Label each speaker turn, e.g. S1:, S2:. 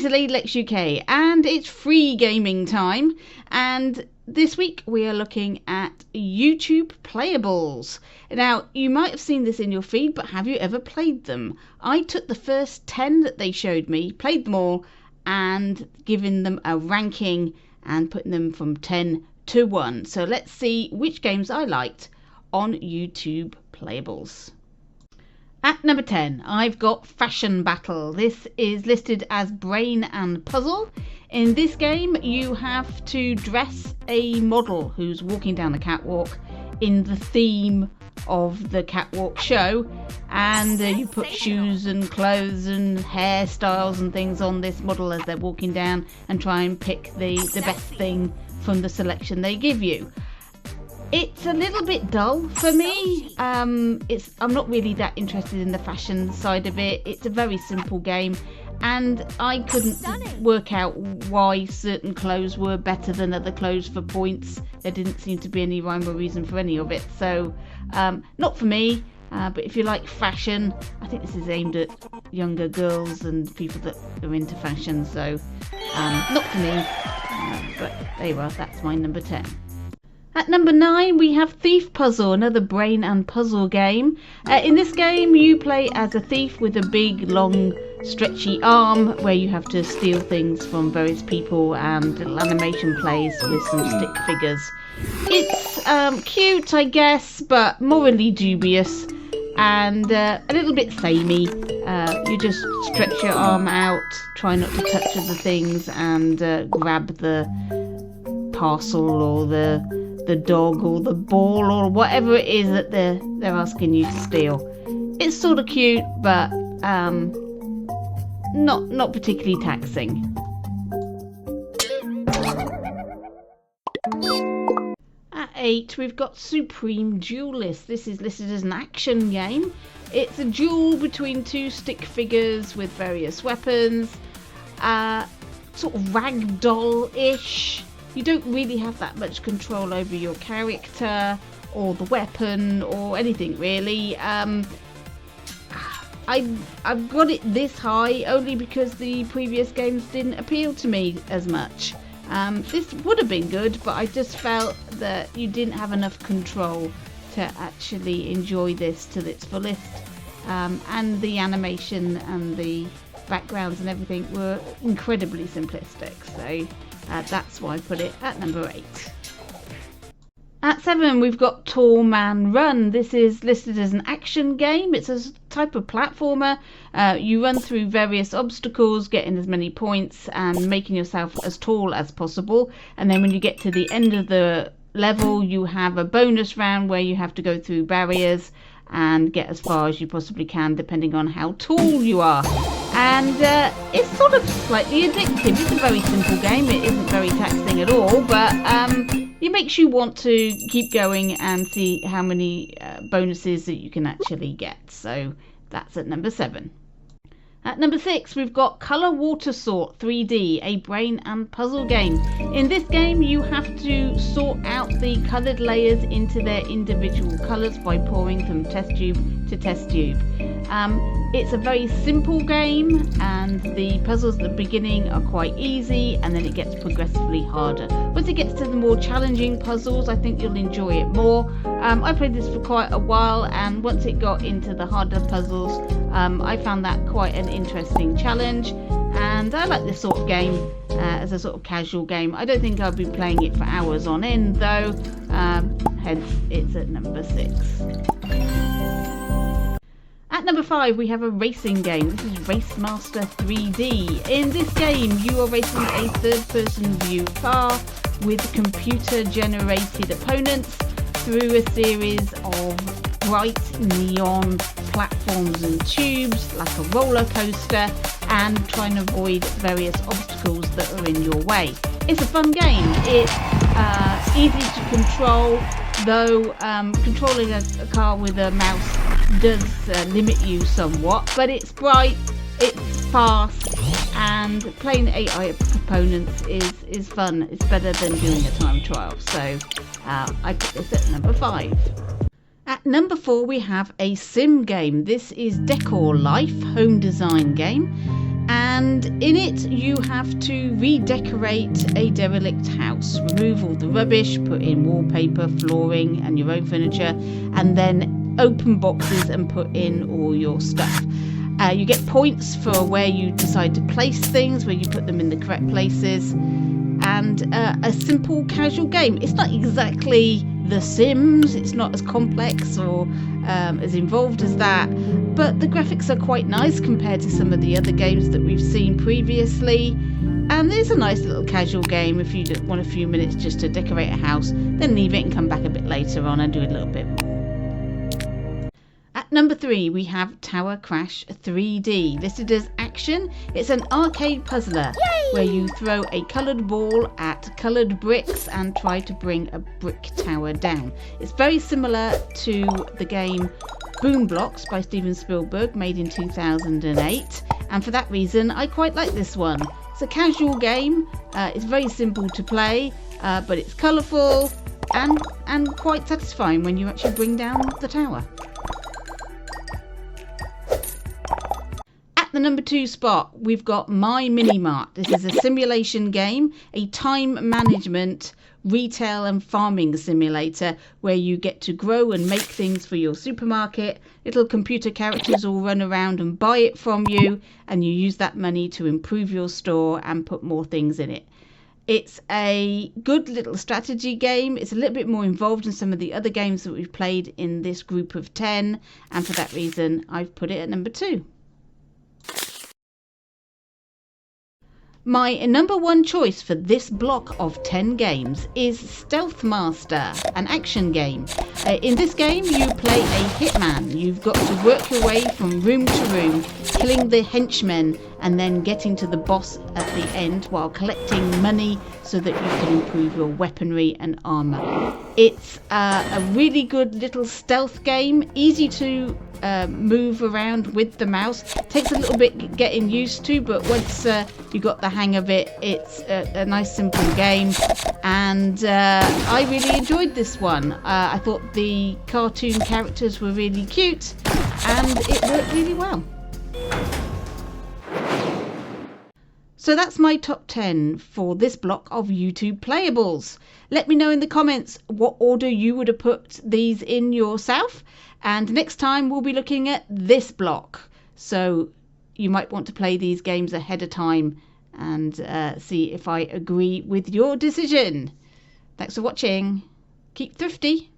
S1: It's Lady Lex UK and it's free gaming time, and this week we are looking at YouTube Playables. Now, you might have seen this in your feed, but have you ever played them? I took the first 10 that they showed me, played them all, and given them a ranking and putting them from 10 to 1. So let's see which games I liked on YouTube Playables. At number 10, I've got Fashion Battle. This is listed as Brain and Puzzle. In this game, you have to dress a model who's walking down the catwalk in the theme of the catwalk show, and you put shoes and clothes and hairstyles and things on this model as they're walking down and try and pick the best thing from the selection they give you. It's a little bit dull for me. I'm not really that interested in the fashion side of it. It's a very simple game, and I couldn't work out why certain clothes were better than other clothes for points. There didn't seem to be any rhyme or reason for any of it. So not for me, but if you like fashion, I think this is aimed at younger girls and people that are into fashion. So not for me, but there you are, that's my number 10. At number 9, we have Thief Puzzle, another brain and puzzle game. In this game, you play as a thief with a big, long, stretchy arm where you have to steal things from various people, and little animation plays with some stick figures. It's cute, I guess, but morally dubious and a little bit samey. You just stretch your arm out, try not to touch other things, and grab the parcel or the dog or the ball or whatever it is that they're asking you to steal. It's sort of cute, but not particularly taxing. At 8, we've got Supreme Duelist. This is listed as an action game. It's a duel between two stick figures with various weapons, sort of ragdoll-ish. You don't really have that much control over your character or the weapon or anything really. I've got it this high only because the previous games didn't appeal to me as much. This would have been good, but I just felt that you didn't have enough control to actually enjoy this to its fullest. And the animation and the backgrounds and everything were incredibly simplistic. So that's why I put it at number 8. At 7, we've got Tall Man Run. This is listed as an action game. It's a type of platformer. You run through various obstacles, getting as many points and making yourself as tall as possible. And then when you get to the end of the level, you have a bonus round where you have to go through barriers and get as far as you possibly can depending on how tall you are. And it's sort of slightly addictive. It's a very simple game. It isn't very taxing at all, but it makes you want to keep going and see how many bonuses that you can actually get. So that's at number 7. At number 6, we've got Colour Water Sort 3D, a brain and puzzle game. In this game, you have to sort out the coloured layers into their individual colours by pouring from test tube to test tube. It's a very simple game, and the puzzles at the beginning are quite easy, and then it gets progressively harder. Once it gets to the more challenging puzzles, I think you'll enjoy it more. I played this for quite a while, and once it got into the harder puzzles, I found that quite an interesting challenge, and I like this sort of game as a sort of casual game. I don't think I'll be playing it for hours on end though, hence it's at number 6. At number 5, we have a racing game. This is Race Master 3D. In this game, you are racing a third-person view car with computer-generated opponents through a series of bright neon platforms and tubes like a roller coaster, and trying to avoid various obstacles that are in your way. It's a fun game. It's easy to control, though controlling a car with a mouse does limit you somewhat, but it's bright, it's fast, and playing AI opponents is fun. It's better than doing a time trial, so I put this at number 5. At number 4, we have a sim game. This is Decor Life, home design game, and and in it you have to redecorate a derelict house, remove all the rubbish, put in wallpaper, flooring and your own furniture, and then open boxes and put in all your stuff. You get points for where you decide to place things, where you put them in the correct places, and a simple casual game. It's not exactly The Sims, it's not as complex or as involved as that, but the graphics are quite nice compared to some of the other games that we've seen previously, and it's a nice little casual game if you just want a few minutes just to decorate a house, then leave it and come back a bit later on and do a little bit more. At number 3 we have Tower Crash 3D, listed as action. It's an arcade puzzler. Yay! Where you throw a coloured ball at coloured bricks and try to bring a brick tower down. It's very similar to the game Boom Blocks by Steven Spielberg, made in 2008, and for that reason I quite like this one. It's a casual game, it's very simple to play, but it's colourful and quite satisfying when you actually bring down the tower. The number 2 spot, we've got My Mini Mart. This is a simulation game, a time management, retail and farming simulator where you get to grow and make things for your supermarket. Little computer characters all run around and buy it from you, and you use that money to improve your store and put more things in it. It's a good little strategy game. It's a little bit more involved than some of the other games that we've played in this group of 10, and for that reason I've put it at number 2. My number 1 choice for this block of 10 games is Stealth Master, an action game. In this game you play a hitman. You've got to work your way from room to room, killing the henchmen and then getting to the boss at the end while collecting money so that you can improve your weaponry and armor. It's a really good little stealth game, easy to move around with the mouse. Takes a little bit getting used to, but once you got the hang of it, it's a nice simple game, and I really enjoyed this one. I thought the cartoon characters were really cute and it worked really well. So that's my top 10 for this block of YouTube Playables. Let me know in the comments what order you would have put these in yourself. And next time we'll be looking at this block. So you might want to play these games ahead of time and see if I agree with your decision. Thanks for watching. Keep thrifty.